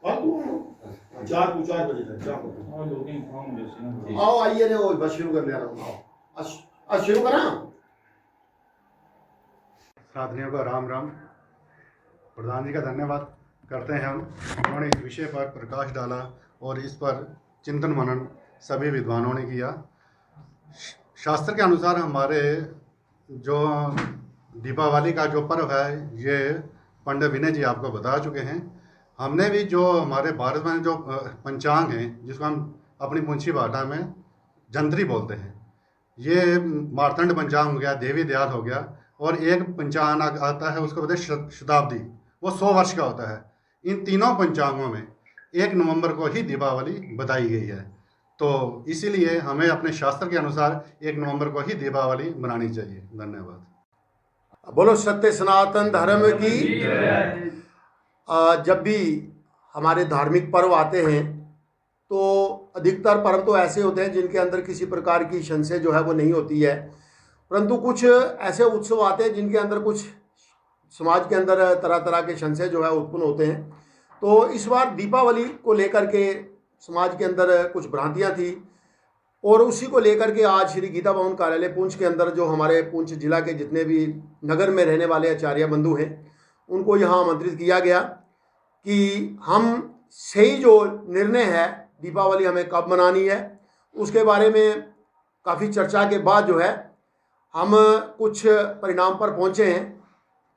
चार बजे तक आओ आइए रे, वो बस शुरू करने आ रहा हूँ। आज शुरू करा। साथियों को राम राम। प्रधान जी का धन्यवाद करते हैं हम। उन्होंने इस विषय पर प्रकाश डाला और इस पर चिंतन मनन सभी विद्वानों ने किया। शास्त्र के अनुसार हमारे जो दीपावली का जो पर्व है ये पंडित विनय जी आपको बता चुके हैं। हमने भी जो हमारे भारत में जो पंचांग हैं जिसको हम अपनी पुंछी भाषा में जंत्री बोलते हैं, ये मार्तंड पंचांग हो गया, देवी दयाल हो गया, और एक पंचांग आता है उसको बोलते हैं शताब्दी, वो 100 वर्ष का होता है। इन तीनों पंचांगों में 1 नवंबर को ही दीपावली बताई गई है, तो इसीलिए हमें अपने शास्त्र के अनुसार 1 नवंबर को ही दीपावली मनानी चाहिए। धन्यवाद। बोलो सत्य सनातन धर्म की। जब भी हमारे धार्मिक पर्व आते हैं तो अधिकतर पर्व तो ऐसे होते हैं जिनके अंदर किसी प्रकार की संशय जो है वो नहीं होती है, परंतु कुछ ऐसे उत्सव आते हैं जिनके अंदर कुछ समाज के अंदर तरह तरह के संशय जो है उत्पन्न होते हैं। तो इस बार दीपावली को लेकर के समाज के अंदर कुछ भ्रांतियां थी, और उसी को लेकर के आज श्री गीता भवन कार्यालय पुंछ के अंदर जो हमारे पुंछ जिला के जितने भी नगर में रहने वाले आचार्य बंधु हैं उनको यहाँ आमंत्रित किया गया कि हम सही जो निर्णय है दीपावली हमें कब मनानी है उसके बारे में काफ़ी चर्चा के बाद जो है हम कुछ परिणाम पर पहुँचे हैं।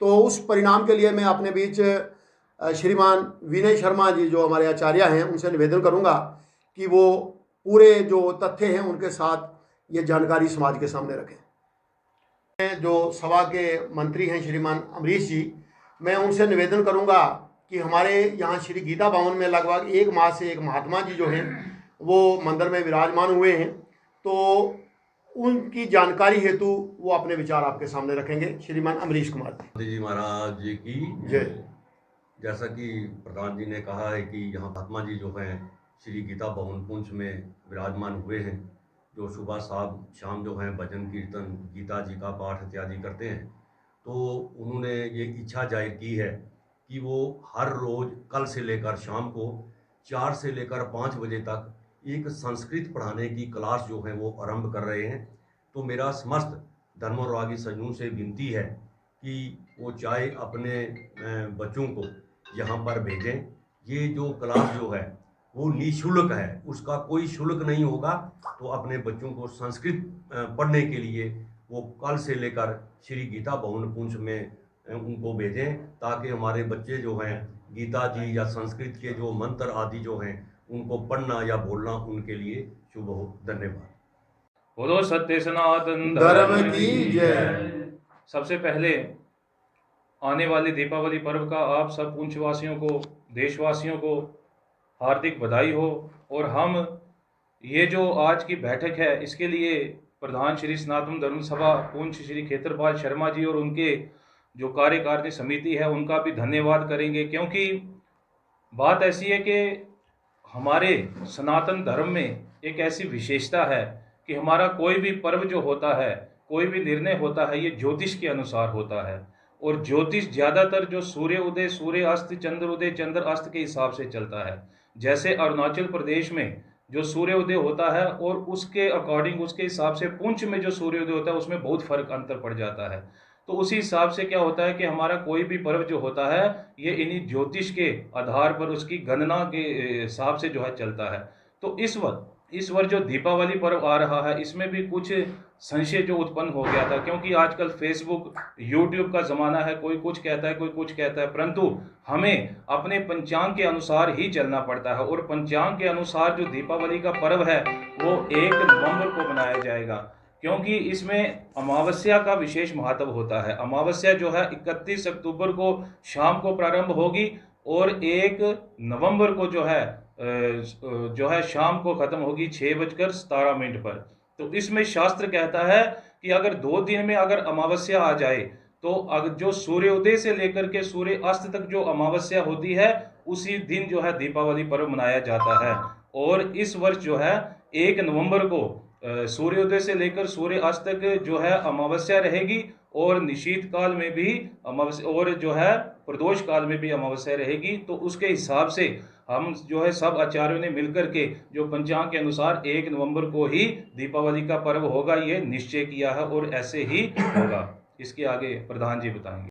तो उस परिणाम के लिए मैं अपने बीच श्रीमान विनय शर्मा जी जो हमारे आचार्य हैं उनसे निवेदन करूंगा कि वो पूरे जो तथ्य हैं उनके साथ ये जानकारी समाज के सामने रखें। जो सभा के मंत्री हैं श्रीमान अमरीश जी, मैं उनसे निवेदन करूंगा कि हमारे यहाँ श्री गीता भवन में लगभग 1 माह से एक महात्मा जी जो हैं वो मंदिर में विराजमान हुए हैं, तो उनकी जानकारी हेतु वो अपने विचार आपके सामने रखेंगे। श्रीमान अमरीश कुमार जी महाराज जी की जय। जैसा कि प्रधान जी ने कहा है कि यहाँ महात्मा जी जो हैं श्री गीता भवन पुंछ में विराजमान हुए हैं, जो सुबह शाम जो हैं भजन कीर्तन गीता जी का पाठ इत्यादि करते हैं, तो उन्होंने ये इच्छा जाहिर की है कि वो हर रोज़ कल से लेकर शाम को 4 से लेकर 5 बजे तक एक संस्कृत पढ़ाने की क्लास जो है वो आरंभ कर रहे हैं। तो मेरा समस्त धर्मानुरागी सज्जनों से विनती है कि वो चाहे अपने बच्चों को यहाँ पर भेजें। ये जो क्लास जो है वो निःशुल्क है, उसका कोई शुल्क नहीं होगा। तो अपने बच्चों को संस्कृत पढ़ने के लिए वो कल से लेकर श्री गीता भवन पुंछ में उनको भेजें, ताकि हमारे बच्चे जो हैं गीता जी या संस्कृत के जो मंत्र आदि जो हैं उनको पढ़ना या बोलना उनके लिए शुभ हो। धन्यवाद। बोलो सत्य सनातन धर्म की जय। सबसे पहले आने वाले दीपावली पर्व का आप सब पुंछवासियों को, देशवासियों को हार्दिक बधाई हो। और हम ये जो आज की बैठक है इसके लिए प्रधान श्री सनातन धर्म सभा पुंछ श्री खेत्रपाल शर्मा जी और उनके जो कार्यकारिणी समिति है उनका भी धन्यवाद करेंगे, क्योंकि बात ऐसी है कि हमारे सनातन धर्म में एक ऐसी विशेषता है कि हमारा कोई भी पर्व जो होता है, कोई भी निर्णय होता है, ये ज्योतिष के अनुसार होता है। और ज्योतिष ज़्यादातर जो सूर्य उदय, सूर्य अस्त, चंद्र उदय, चंद्र अस्त के हिसाब से चलता है। जैसे अरुणाचल प्रदेश में जो सूर्योदय होता है और उसके अकॉर्डिंग, उसके हिसाब से पुंछ में जो सूर्योदय होता है उसमें बहुत फर्क अंतर पड़ जाता है। तो उसी हिसाब से क्या होता है कि हमारा कोई भी पर्व जो होता है ये इन्हीं ज्योतिष के आधार पर उसकी गणना के हिसाब से जो है चलता है। तो इस वर्ष जो दीपावली पर्व आ रहा है इसमें भी कुछ संशय जो उत्पन्न हो गया था, क्योंकि आजकल फेसबुक यूट्यूब का ज़माना है, कोई कुछ कहता है कोई कुछ कहता है, परंतु हमें अपने पंचांग के अनुसार ही चलना पड़ता है। और पंचांग के अनुसार जो दीपावली का पर्व है वो 1 नवंबर को मनाया जाएगा, क्योंकि इसमें अमावस्या का विशेष महत्व होता है। अमावस्या जो है 31 अक्टूबर को शाम को प्रारंभ होगी और 1 नवंबर को जो है शाम को ख़त्म होगी 6:17 पर। तो इसमें शास्त्र कहता है कि अगर 2 दिन में अगर अमावस्या आ जाए तो अगर जो सूर्योदय से लेकर के सूर्य अस्त तक जो अमावस्या होती है उसी दिन जो है दीपावली पर्व मनाया जाता है। और इस वर्ष जो है 1 नवंबर को सूर्योदय से लेकर सूर्य अस्त तक जो है अमावस्या रहेगी और निशीत काल में भी अमावस्या, और जो है प्रदोष काल में भी अमावस्या रहेगी, तो उसके हिसाब से हम जो है सब आचार्यों ने मिलकर के जो पंचांग के अनुसार 1 नवंबर को ही दीपावली का पर्व होगा, ये निश्चय किया है और ऐसे ही होगा। इसके आगे प्रधान जी बताएंगे।